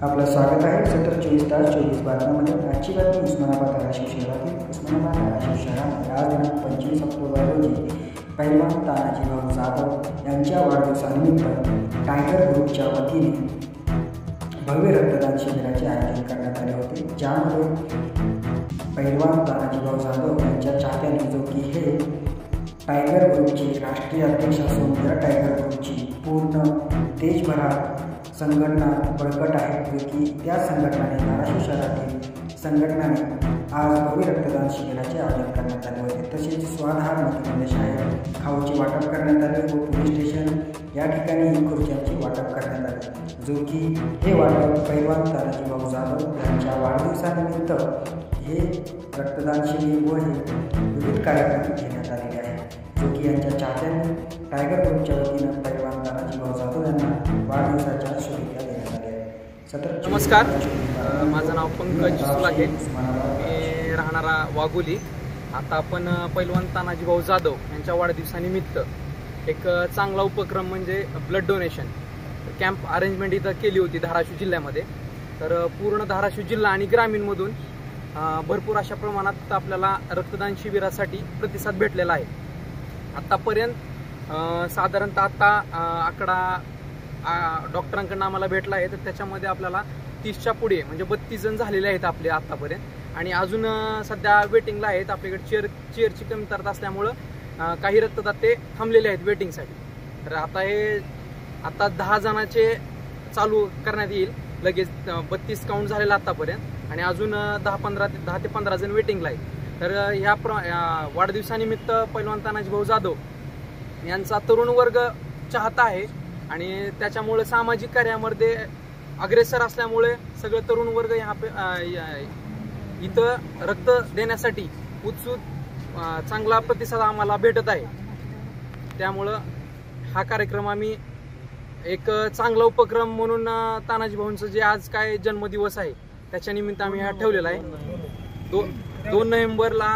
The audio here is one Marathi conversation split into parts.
आपलं स्वागत आहे 24 तास 24 बातम्यांमध्ये। आजची बातमी उस्मानाबाद धाराशिव शहरातील। उस्मानाबाद धाराशिव शहरात आज दिनांक 25 ऑक्टोबर रोजी पैलवान तानाजी भाऊ जाधव यांच्या वाढदिवसानिमित्त टायगर ग्रुपच्या वतीने भव्य रक्तदान शिबिराचे आयोजन करण्यात आले होते, ज्यामध्ये पैलवान तानाजी भाऊ जाधव यांच्या चाहत्यांनी, जो की हे टायगर ग्रुपचे राष्ट्रीय अध्यक्ष असून या टायगर ग्रुपची पूर्ण देशभरात संघटना बळकट आहे, जो की त्या संघटनेने धाराशिव शहरातील संघटनेने आज भव्य रक्तदान शिबिराचे आयोजन करण्यात आले होते। तसेच स्वाधार मदत शाळेत खाऊचे वाटप करण्यात आले व पोलीस स्टेशन या ठिकाणी खुर्च्यांचे वाटप करण्यात आले, जो की हे वाटप पैलवान तानाजी भाऊ जाधव यांच्या वाढदिवसानिमित्त हे रक्तदान शिबिर व हे विविध कार्यक्रम घेण्यात आलेले आहे, जो की यांच्या चाहत्यांनी टायगर ग्रुपच्या वतीनं पैलवान तानाजी भाऊ जाधव यांना वाढदिवसाच्या शुभेच्छा देण्यात आल्या आहेत। नमस्कार, माझं नाव पंकज सुलागे, मी राहणारा वाघोली। आता आपण पैलवान तानाजी भाऊ जाधव यांच्या वाढदिवसानिमित्त एक चांगला उपक्रम म्हणजे ब्लड डोनेशन कॅम्प अरेंजमेंट इथं केली होती धाराशिव जिल्ह्यामध्ये। तर पूर्ण धाराशिव जिल्हा आणि ग्रामीणमधून भरपूर अशा प्रमाणात आपल्याला रक्तदान शिबिरासाठी प्रतिसाद भेटलेला आहे। आतापर्यंत साधारणतः आता आकडा डॉक्टरांकडून आम्हाला भेटला आहे, तर त्याच्यामध्ये आपल्याला 30च्या पुढे म्हणजे 32 जण झालेले आहेत आपले आतापर्यंत, आणि अजून सध्या वेटिंगला आहेत। आपल्याकडे चेअरची कमतरता असल्यामुळं काही रक्तदाते थांबलेले आहेत वेटिंगसाठी। तर आता 10 जणांचे चालू करण्यात येईल, लगेच 32 काउंट झालेला आतापर्यंत, आणि अजून 10 ते 15 जण वेटिंगला आहेत। तर ह्या वाढदिवसानिमित्त पैलवान तानाजी भाऊ जाधव यांचा तरुण वर्ग चाहता आहे, आणि त्याच्यामुळे सामाजिक कार्यामध्ये अग्रेसर असल्यामुळे सगळं तरुण वर्ग इथं रक्त देण्यासाठी उत्सुक चांगला प्रतिसाद आम्हाला भेटत आहे। त्यामुळं हा कार्यक्रम आम्ही एक चांगला उपक्रम म्हणून तानाजी भाऊंचं जे आज काय जन्मदिवस आहे त्याच्या निमित्त आम्ही हा ठेवलेला आहे। 2 नोव्हेंबरला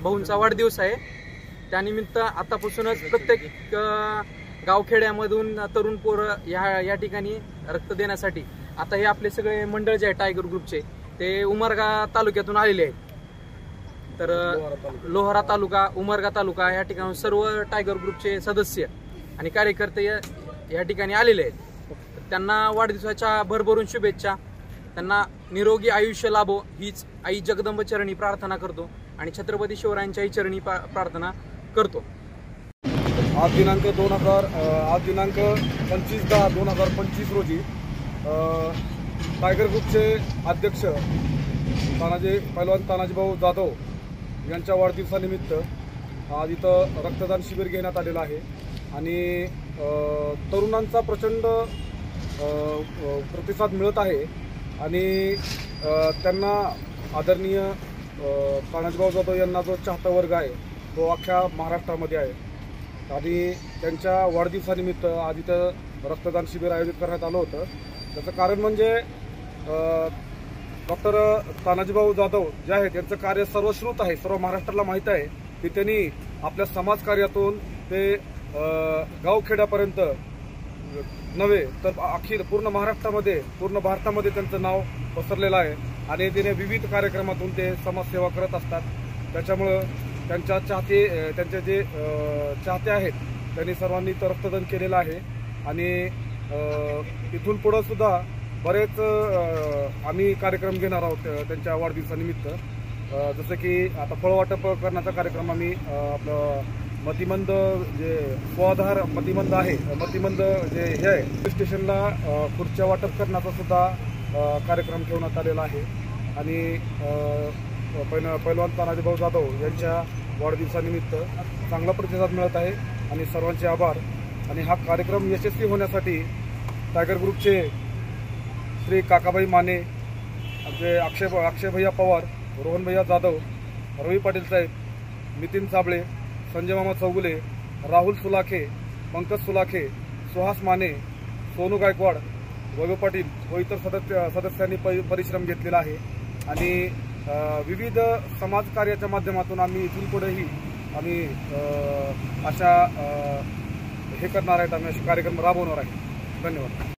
भाऊंचा वाढदिवस आहे, त्यानिमित्त आतापासूनच प्रत्येक गावखेड्यामधून तरुण पोरं या ठिकाणी रक्त देण्यासाठी आता हे आपले सगळे मंडळ जे आहे टायगर ग्रुपचे ते उमरगा तालुक्यातून आलेले आहेत। तर लोहारा तालुका, उमरगा तालुका या ठिकाणी सर्व टायगर ग्रुपचे सदस्य आणि कार्यकर्ते या ठिकाणी आलेले आहेत। त्यांना वाढदिवसाच्या भरभरून शुभेच्छा, त्यांना निरोगी आयुष्य लाभो हीच आई जगदंब चरणी प्रार्थना करतो आणि छत्रपती शिवरायांच्याही चरणी प्रार्थना करतो। आज दिनांक 25/10/2025 रोजी टायगर ग्रुपचे अध्यक्ष पैलवान तानाजी भाऊ जाधव यांच्या वाढदिवसानिमित्त आज इथं रक्तदान शिबिर घेण्यात आलेलं आहे, आणि तरुणांचा प्रचंड प्रतिसाद मिळत आहे, आणि त्यांना आदरणीय तानाजी भाऊ जाधव यांना जो चाहता वर्ग आहे तो अख्ख्या महाराष्ट्रामध्ये आहे, आणि त्यांच्या वाढदिवसानिमित्त आज इथं रक्तदान शिबिर आयोजित करण्यात आलं होतं। त्याचं कारण म्हणजे डॉक्टर तानाजी भाऊ जाधव जे आहेत त्यांचं कार्य सर्वश्रुत आहे, सर्व महाराष्ट्राला माहीत आहे की त्यांनी आपल्या समाजकार्यातून ते गावखेड्यापर्यंत नव्हे तर अखिल पूर्ण महाराष्ट्रामध्ये, पूर्ण भारतामध्ये त्यांचं नाव पसरलेलं आहे, आणि त्याने विविध कार्यक्रमातून ते समाजसेवा करत असतात। त्याच्यामुळं त्यांचे जे चाहते आहेत त्यांनी सर्वांनी इथं रक्तदान केलेलं आहे, आणि इथून पुढं सुद्धा बरेच आम्ही कार्यक्रम घेणार आहोत त्यांच्या वाढदिवसानिमित्त। जसं की आता फळवाटप करण्याचा कार्यक्रम आम्ही आपलं मतिमंद जे स्वाधार मतिमंद आहे, मतिमंद जे हे आहे पोलीस स्टेशनला खुर्च्या वाटप करण्याचा सुद्धा कार्यक्रम ठेवण्यात आलेला आहे, आणि पैलवान तानाजी भाऊ जाधव यांच्या वाढदिवसानिमित्त चांगला प्रतिसाद मिळत आहे, आणि सर्वांचे आभार। आणि हा कार्यक्रम यशस्वी होण्यासाठी टायगर ग्रुपचे श्री काकाबाई माने, आमचे अक्षय भैया पवार, रोहन भैया जाधव, रवी पाटील साहेब, नितीन साबळे, संजय मामा चौगुले, राहुल सुलाखे, पंकज सुलाखे, सुहास माने, सोनू गायकवाड, वैभव पाटील व इतर सदस्यांनी परिश्रम घेतलेला आहे, आणि विविध समाजकार्याच्या माध्यमातून आम्ही इथून पुढेही आम्ही अशा हे करणार आहेत, आम्ही असे कार्यक्रम राबवणार आहे। धन्यवाद।